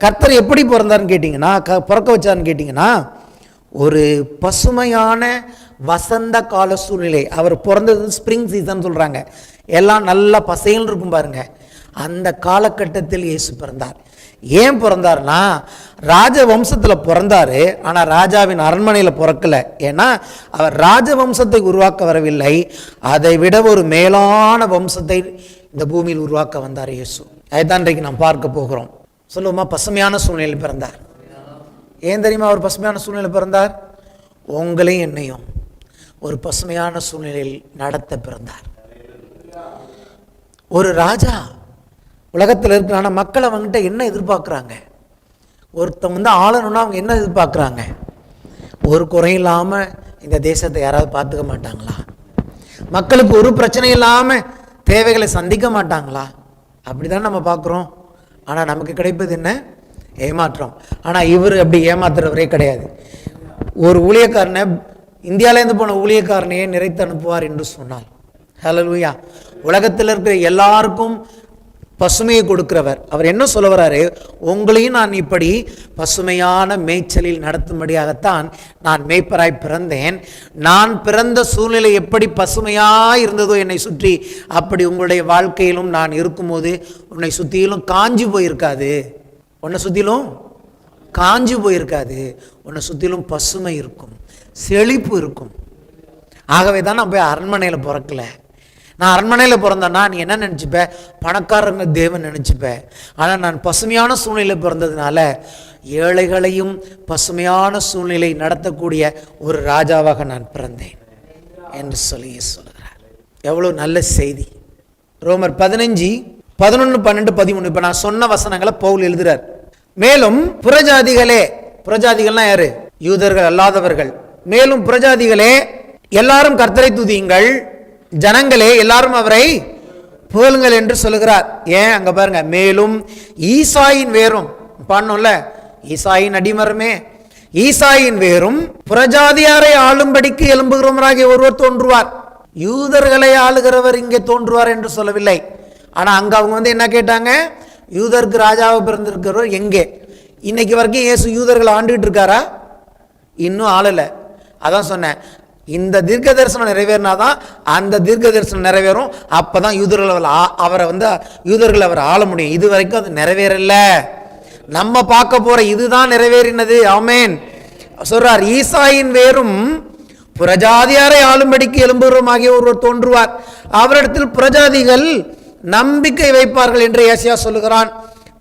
கர்த்தர் எப்படி பிறந்தார்னு கேட்டிங்கன்னா, பிறக்க வச்சார்னு கேட்டிங்கன்னா, ஒரு பசுமையான வசந்த கால சூழ்நிலை. அவர் பிறந்தது ஸ்ப்ரிங் சீசன் சொல்கிறாங்க, எல்லாம் நல்லா பசைன்னு இருக்கும் பாருங்க. அந்த காலகட்டத்தில் இயேசு பிறந்தார். ஏன் பிறந்தார்னா, ராஜ வம்சத்தில் பிறந்தார். ஆனால் ராஜாவின் அரண்மனையில் பிறக்கல. ஏன்னா அவர் ராஜ வம்சத்தை உருவாக்க வரவில்லை, அதை விட ஒரு மேலான வம்சத்தை இந்த பூமியில் உருவாக்க வந்தார் இயேசு. அதுதான் இன்றைக்கு நாம் பார்க்க போகிறோம். சொல்லுவோமா, பசுமையான சூழ்நிலையில் பிறந்தார். ஏன் தெரியுமா அவர் பசுமையான சூழ்நிலையில் பிறந்தார்? உங்களையும் என்னையும் ஒரு பசுமையான சூழ்நிலையில் நடத்த பிறந்தார். ஒரு ராஜா உலகத்தில் இருக்கிறான மக்கள் அவங்ககிட்ட என்ன எதிர்பார்க்குறாங்க? ஒருத்தவங்க ஆளணும்னா அவங்க என்ன எதிர்பார்க்குறாங்க? ஒரு குறையும் இல்லாமல் இந்த தேசத்தை யாராவது பார்த்துக்க மாட்டாங்களா? மக்களுக்கு ஒரு பிரச்சனை இல்லாமல் தேவைகளை சந்திக்க மாட்டாங்களா? அப்படி தான் நம்ம பார்க்குறோம். ஆனால் நமக்கு கிடைப்பது என்ன? ஏமாற்றம். ஆனால் இவர் அப்படி ஏமாத்துறவரே கிடையாது. ஒரு ஊழியக்காரனை, இந்தியாவிலேருந்து போன ஊழியக்காரனையே நிறைத்து அனுப்புவார் என்று சொன்னால், ஹல்லேலூயா. உலகத்தில் இருக்கிற எல்லாருக்கும் பசுமையை கொடுக்கிறவர். அவர் என்ன சொல்ல வர்றாரு? உங்களையும் நான் இப்படி பசுமையான மேய்ச்சலில் நடத்தும்படியாகத்தான் நான் மேய்ப்பராய் பிறந்தேன். நான் பிறந்த சூழ்நிலை எப்படி பசுமையாக இருந்ததோ என்னை சுற்றி, அப்படி உங்களுடைய வாழ்க்கையிலும் நான் இருக்கும்போது உன்னை சுற்றிலும் காஞ்சி போயிருக்காது. உன்னை சுற்றிலும் காஞ்சி போயிருக்காது. உன்னை சுற்றிலும் பசுமை இருக்கும், செழிப்பு இருக்கும். ஆகவே தான் நான் போய் அரண்மனையில் பிறக்கல. நான் அரண்மனையில் பிறந்தேன்னா நீ என்ன நினச்சிப்ப? பணக்காரங்க தேவன் நினச்சிப்பேன். ஆனால் நான் பசுமையான சூழ்நிலையில் பிறந்ததுனால ஏழைகளையும் பசுமையான சூழ்நிலை நடத்தக்கூடிய ஒரு ராஜாவாக நான் பிறந்தேன் என்று சொல்லுகிறார். எவ்வளோ நல்ல செய்தி. ரோமர் 15, 11, 12, 13 இப்போ நான் சொன்ன வசனங்களை பவுல் எழுதுறார். மேலும் புறஜாதிகளே, புறஜாதிகள்னா யாரு? யூதர்கள் அல்லாதவர்கள். மேலும் புறஜாதிகளே எல்லாரும் கர்த்தரை துதியுங்கள், ஜனங்களே எல்லாரும் அவரை புகழுங்கள் என்று சொல்லுகிறார். ஏன் அங்க பாருங்க, மேலும் ஈசாயின் வேரும் பாடணும்ல, ஈசாயின் அடிமரமே, ஈசாயின் வேரும் புறஜாதியாரை ஆளும்படிக்கு எழும்புகிறவராகிய ஒருவர் தோன்றுவார். யூதர்களை ஆளுகிறவர் இங்கே தோன்றுவார் என்று சொல்லவில்லை. ஆனா அங்க அவங்க என்ன கேட்டாங்க? யூதருக்கு ராஜாவை பிறந்திருக்கிறவர் எங்கே? இன்னைக்கு வரைக்கும் இயேசு யூதர்களை ஆண்டுகிட்டு இருக்காரா? இன்னும் ஆளலை. அதான் சொன்னேன், இந்த தீர்க்க தரிசனம் நிறைவேறினாதான் அந்த தீர்க்க தரிசனம் நிறைவேறும். அப்பதான் யூதர்கள் அவரை யூதர்கள் அவர் ஆள முடியும். இது வரைக்கும் அது நிறைவேறல. நம்ம பார்க்க போற இதுதான் நிறைவேறினது. ஆமென் சொல்றார். ஈசாயின் வேரும் புறஜாதியாரை ஆளும்படிக்கு எழும்புகிறவராகிய ஒருவர் தோன்றுவார், அவரிடத்தில் புறஜாதிகள் நம்பிக்கை வைப்பார்கள் என்று ஏசாயா சொல்லுகிறான்.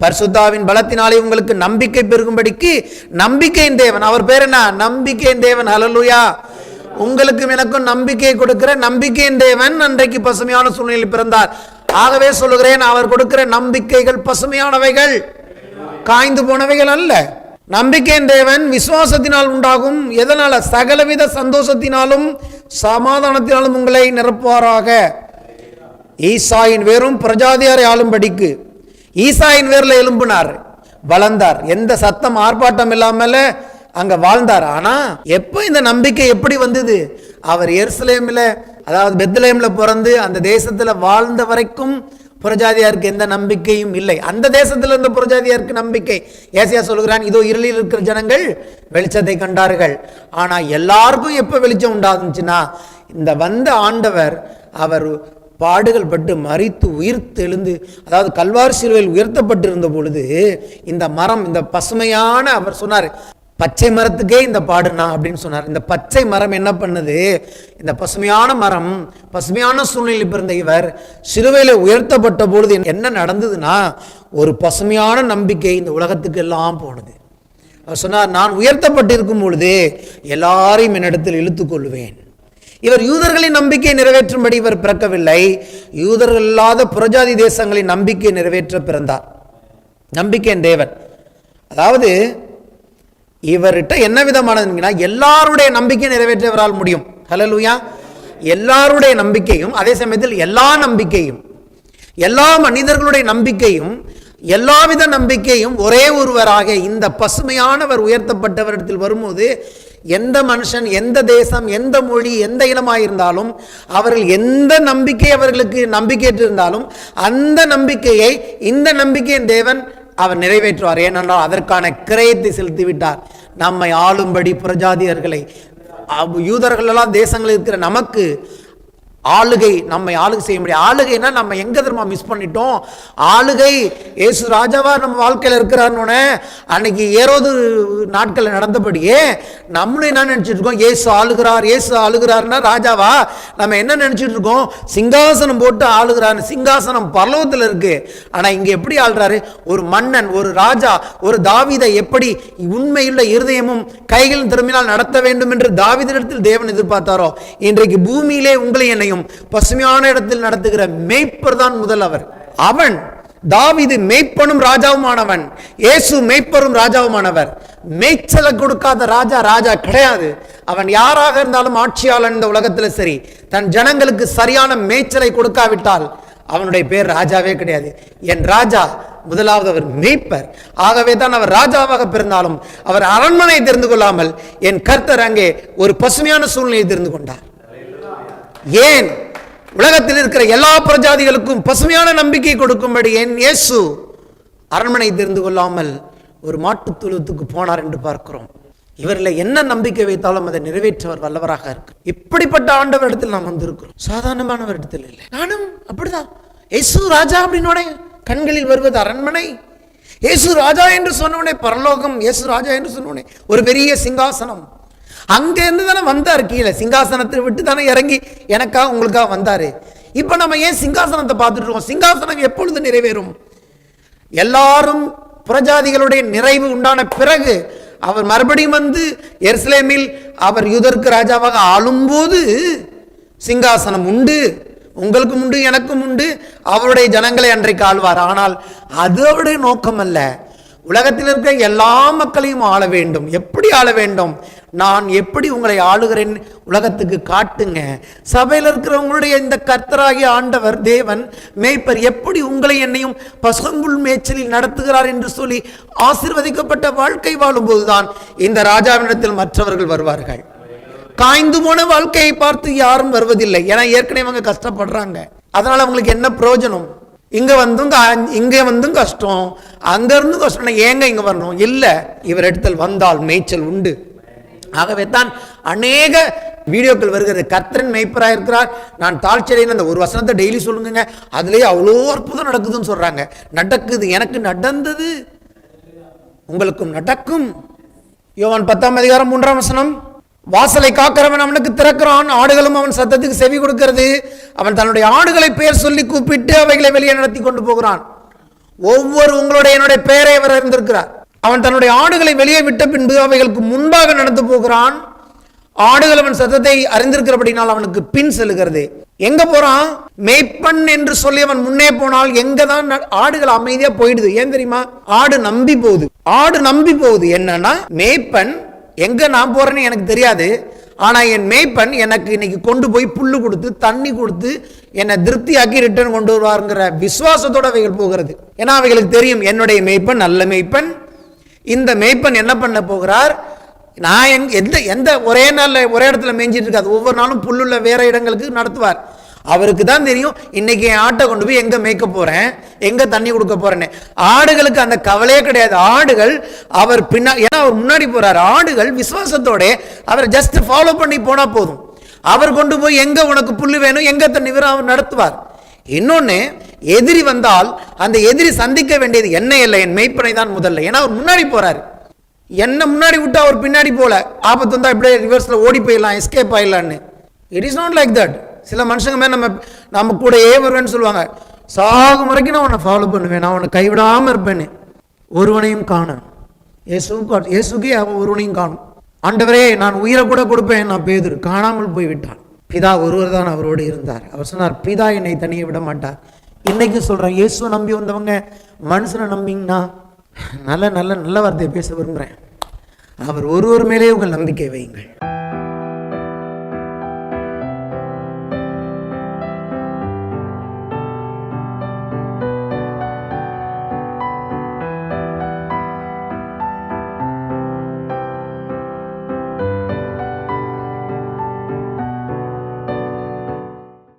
பரிசுத்தாவின் பலத்தினாலே உங்களுக்கு நம்பிக்கை பெருகும்படிக்கு நம்பிக்கையின் தேவன், அவர் பேர் என்ன? நம்பிக்கையின் தேவன். ஹல்லேலூயா. உங்களுக்கும் எனக்கும் நம்பிக்கை கொடுக்கிற நம்பிக்கையின் தேவன் அன்றைக்கு பசுமையான சூழ்நிலையில் பிறந்தார். ஆகவே சொல்லுகிறேன், அவர் கொடுக்கிற நம்பிக்கைகள் பசுமையானவைகள், காய்ந்து போனவைகள் அல்ல. நம்பிக்கையின் தேவன் விசுவாசத்தினால் உண்டாகும். எதனால? சகலவித சந்தோஷத்தினாலும் சமாதானத்தினாலும் உங்களை நிரப்புவாராக. ஈசாயின் வேரும் பிரஜாதியாரை ஆளும்படிக்கு. ஈசாயின் வேர்ல எழும்பினார், வளர்ந்தார், எந்த சத்தம் ஆர்ப்பாட்டம் இல்லாமல அங்க வாழ்ந்தார். ஆனா எப்ப இந்த நம்பிக்கை எப்படி வந்தது? அவர் எருசலேமில், அதாவது பெத்லஹேம்ல பிறந்து அந்த தேசத்துல வாழ்ந்த வரைக்கும் புறஜாதியாருக்கு எந்த நம்பிக்கையும் இல்லை. அந்த தேசத்துல இருந்த புறஜாதியாருக்கு நம்பிக்கை. ஏசாயா சொல்கிறான், இதோ இருளில் இருக்கிற ஜனங்கள் வெளிச்சத்தை கண்டார்கள். ஆனா எல்லாருக்கும் எப்ப வெளிச்சம் உண்டாகுச்சுன்னா, இந்த வந்த ஆண்டவர் அவர் பாடுகள் பட்டு மரித்து உயிர்த்தெழுந்து, அதாவது கல்வாரி சிலுவையில் உயர்த்தப்பட்டிருந்த பொழுது இந்த மரம், இந்த பசுமையான, அவர் சொன்னார் பச்சை மரத்துக்கே இந்த பாடுனா அப்படின்னு சொன்னார். இந்த பச்சை மரம் என்ன பண்ணுது? இந்த பசுமையான மரம், பசுமையான சூழ்நிலையில் பிறந்த இவர் சிலுவையில உயர்த்தப்பட்ட பொழுது என்ன நடந்ததுன்னா, ஒரு பசுமையான நம்பிக்கை இந்த உலகத்துக்கு எல்லாம் போனது. அவர் சொன்னார், நான் உயர்த்தப்பட்டிருக்கும் பொழுது எல்லாரையும் என்னிடத்தில் இழுத்துக் கொள்வேன். இவர் யூதர்களின் நம்பிக்கையை நிறைவேற்றும்படி இவர் பிறக்கவில்லை, யூதர்கள் இல்லாத புறஜாதி தேசங்களின் நம்பிக்கையை நிறைவேற்ற பிறந்தார். நம்பிக்கையின் தேவன். அதாவது இவர்கிட்ட என்ன விதமானதுன்னா எல்லாருடைய நம்பிக்கை நிறைவேற்றவரால் முடியும். ஹல்லேலூயா. எல்லாருடைய நம்பிக்கையும், அதே சமயத்தில் எல்லா நம்பிக்கையும், எல்லா மனிதர்களுடைய நம்பிக்கையும், எல்லாவித நம்பிக்கையும் ஒரே ஒருவராக இந்த பசுமையானவர் உயர்த்தப்பட்டவரிடத்தில் வரும்போது எந்த மனுஷன், எந்த தேசம், எந்த மொழி, எந்த இனமாயிருந்தாலும் அவர்கள் எந்த நம்பிக்கை அவர்களுக்கு நம்பிக்கையற்று இருந்தாலும் அந்த நம்பிக்கையை இந்த நம்பிக்கையின் தேவன் அவர் நிறைவேற்றுவார். ஏனென்றால் அதற்கான கிரயத்தை செலுத்திவிட்டார். நம்மை ஆளும்படி புறஜாதியர்களை, யூதர்கள் எல்லாம் தேசங்கள் இருக்கிற நமக்கு ஆளுகை, நம்மை ஆளுகை செய்ய முடியும். ஆளுகைனா நம்ம எங்க தெரியுமா மிஸ் பண்ணிட்டோம்? ஆளுகை இயேசு ராஜாவா நம்ம வாழ்க்கையில் இருக்கிறார்னு அன்னைக்கு ஏரோது நாட்களில் நடந்தபடியே நம்மளும் என்ன நினைச்சிட்டு இருக்கோம்? இயேசு ஆளுகிறார், இயேசு ஆளுகிறார்னா ராஜாவா நம்ம என்ன நினைச்சிட்டு இருக்கோம்? சிங்காசனம் போட்டு ஆளுகிறார். சிங்காசனம் பரலோகத்தில் இருக்கு. ஆனா இங்க எப்படி ஆளுறாரு? ஒரு மன்னன், ஒரு ராஜா, ஒரு தாவீதை எப்படி உண்மையுள்ள இருதயமும் கைகளும் திரும்பினால் நடத்த வேண்டும் என்று தாவீதிடத்தில் தேவன் எதிர்பார்த்தாரோ, இன்றைக்கு பூமியிலே உங்களை என்னையும் பசுமையான இடத்தில் நடத்துகிற மேய்ப்பர் தான் முதல் அவர். அவன் தாவீது மேய்ப்பனும் ராஜாவுமானவன், இயேசு மேய்ப்பரும் ராஜாவுமானவர். மேய்ச்சலை கொடுக்காத ராஜா ராஜா கிடையாது. அவன் யாராக இருந்தாலும் ஆட்சியாளன் இந்த உலகத்தில் சரி, தன் ஜனங்களுக்கு சரியான மேய்ச்சலை கொடுக்காவிட்டால் அவனுடைய பேர் ராஜாவே கிடையாது. என் ராஜா முதலாவது அவர் மேய்ப்பர். ஆகவே தான் அவர் ராஜாவாக பிறந்தாலும் அவர் அரண்மனையை தெரிந்து கொள்ளாமல் என் கர்த்தர் அங்கே ஒரு பசுமையான சூழ்நிலையை தெரிந்து கொண்டார். ஏன்? உலகத்தில் இருக்கிற எல்லா பிரஜாதிகளுக்கும் பசுமையான நம்பிக்கை கொடுக்கும்படி என் இயேசு அரண்மனை தெரிந்து கொள்ளாமல் ஒரு மாட்டு தொழுவத்துக்கு போனார் என்று பார்க்கிறோம். இவரில் என்ன நம்பிக்கை வைத்தாலும் அதை நிறைவேற்றவர் வல்லவராக இருக்கு. இப்படிப்பட்ட ஆண்டவரிடத்தில் நாம் வந்திருக்கிறோம், சாதாரணமானவரிடத்தில் இல்லை. நானும் அப்படிதான். இயேசு ராஜா அப்படின்னோட கண்களில் வருவது அரண்மனை. இயேசு ராஜா என்று சொன்னோடனே பரலோகம், இயேசு ராஜா என்று சொன்னோடனே ஒரு பெரிய சிங்காசனம். அங்கிருந்து தானே வந்தார், கீழே சிங்காசனத்தை விட்டு தானே இறங்கி எனக்காக உங்களுக்காக வந்தாரு. இப்ப நம்ம ஏன் சிங்காசனத்தை பார்த்துட்டு இருக்கோம்? சிங்காசனம் எப்பொழுது நிறைவேறும்? எல்லாரும் புறஜாதிகளுடைய நிறைவு உண்டான பிறகு அவர் மறுபடியும் வந்து எருசலேமில் அவர் யூதருக்கு ராஜாவாக ஆளும்போது சிங்காசனம் உண்டு, உங்களுக்கும் உண்டு, எனக்கும் உண்டு. அவருடைய ஜனங்களை அன்றைக்கு ஆழ்வார். ஆனால் அது அவருடைய நோக்கம் அல்ல. உலகத்தில் இருக்கிற எல்லா மக்களையும் ஆள வேண்டும். எப்படி ஆள வேண்டும்? நான் எப்படி உங்களை ஆளுகிறேன் உலகத்துக்கு காட்டுங்க. சபையில் இருக்கிறவங்களுடைய இந்த கர்த்தராகிய ஆண்டவர் தேவன் மேய்ப்பர் எப்படி உங்களை என்னையும் பசும்புல் மேய்ச்சலில் நடத்துகிறார் என்று சொல்லி ஆசீர்வதிக்கப்பட்ட வாழ்க்கை வாழும்போதுதான் இந்த ராஜாவினிடத்தில் மற்றவர்கள் வருவார்கள். காய்ந்து போன வாழ்க்கையை பார்த்து யாரும் வருவதில்லை. ஏன்னா ஏற்கனவே அவங்க கஷ்டப்படுறாங்க. அதனால அவங்களுக்கு என்ன பிரயோஜனம்? இங்க வந்தும் கஷ்டம், அங்க இருந்து கஷ்டம், ஏங்க இங்க வரணும்? இல்ல, இவர் இடத்தில் வந்தால் மேய்ச்சல் உண்டு. ஆகவே தான் அநேக வீடியோக்கள் வருகிறது. கர்த்தரின் மேய்ப்பராக இருக்கிறார், நான் தாழ்ச்சியடைன்னு அந்த ஒரு வசனத்தை டெய்லி சொல்லுங்க, அதுலேயே அவ்வளோ அற்புதம் நடக்குதுன்னு சொல்றாங்க. நடக்குது, எனக்கு நடந்தது, உங்களுக்கும் நடக்கும். யோவான் 10:3 வாசலை காக்கிறவன் அவனுக்கு திறக்கிறான், ஆடுகளும் அவன் சத்தத்துக்கு செவி கொடுக்கிறது. அவன் தன்னுடைய ஆடுகளை பெயர் சொல்லி கூப்பிட்டு அவைகளை வெளியே நடத்தி கொண்டு போகிறான். ஒவ்வொரு உங்களுடைய என்னுடைய பெயரை அவர் அறிந்திருக்கிறார். அவன் தன்னுடைய ஆடுகளை வெளியே விட்ட பின்பு அவைகளுக்கு முன்பாக நடந்து போகிறான். ஆடுகள் அவன் சத்தத்தை அறிந்திருக்கிறபடினால் அவனுக்கு பின் செல்லுகிறது. எங்க போறான்? மேய்ப்பன் என்று சொல்லி அவன் முன்னே போனால் எங்கதான் ஆடுகள் அமைதியா போயிடுது. ஏன் தெரியுமா? ஆடு நம்பி போகுது. ஆடு நம்பி போகுது. என்னன்னா, மேய்ப்பன் எங்க நான் போறேன்னு எனக்கு தெரியாது, ஆனா என் மேய்ப்பன் எனக்கு இன்னைக்கு கொண்டு போய் புல்லு கொடுத்து தண்ணி கொடுத்து என்னை திருப்தியாக்கி ரிட்டர்ன் கொண்டு வருவாருங்கிற விசுவாசத்தோட அவைகள் போகிறது. ஏன்னா அவைகளுக்கு தெரியும் என்னுடைய மேய்ப்பன் நல்ல மேய்ப்பன். இந்த மேய்ப்பன் என்ன பண்ண போகிறார்? நான் எந்த ஒரே நாள்ல ஒரே இடத்துல மேய்ஞ்சிட்டு இருக்காது, ஒவ்வொரு நாளும் புல்லுள்ள வேற இடங்களுக்கு நடத்துவார். அவருக்கு தான் தெரியும் இன்னைக்கு என் ஆட்டை கொண்டு போய் எங்க மேய்க்க போறேன், எங்க தண்ணி கொடுக்க போறேன்னு. ஆடுகளுக்கு அந்த கவலையே கிடையாது. ஆடுகள் அவர் ஏன்னா அவர் முன்னாடி போறாரு. ஆடுகள் விசுவாசத்தோட அவர் ஜஸ்ட் ஃபாலோ பண்ணி போனா போதும். அவர் கொண்டு போய் எங்க உனக்கு புல்லு வேணும், எங்க தண்ணி வேணும் அவர் நடத்துவார். இன்னொன்னு, எதிரி வந்தால் அந்த எதிரி சந்திக்க வேண்டியது என்ன இல்லை, என் மேய்ப்பனை தான் முதல்ல. ஏன்னா அவர் முன்னாடி போறாரு. என்ன முன்னாடி விட்டு அவர் பின்னாடி போல, ஆபத்து வந்தா இப்படியே ரிவர்ஸ்ல ஓடி போயிடலாம், எஸ்கேப் ஆயிடலான்னு. It is not like that. சில மனுஷங்க மேல நம்ம கூட வருவேன்னு சொல்லுவாங்க. சாகும் வரைக்கும் நான் உன்னை ஃபாலோ பண்ணுவேன், நான் உன்னை கைவிடாம இருப்பேன்னு. ஒருவனையும் காணும். இயேசுக்கே ஒருவனையும் காணும். ஆண்டவரே நான் உயிரை கூட கொடுப்பேன், நான் பேதுரு காணாமல் போய் விட்டான். பிதா ஒருவர் தான் அவரோடு இருந்தார். அவர் சொன்னார், பிதா என்னை தனியே விட மாட்டார். இன்னைக்கு சொல்றேன், இயேசுவை நம்பி வந்தவங்க மனுஷனை நம்பிங்கன்னா நல்ல நல்ல நல்ல வார்த்தையை பேச விரும்புகிறேன். அவர் ஒருவர் மேலே உங்கள் நம்பிக்கை வையுங்கள்.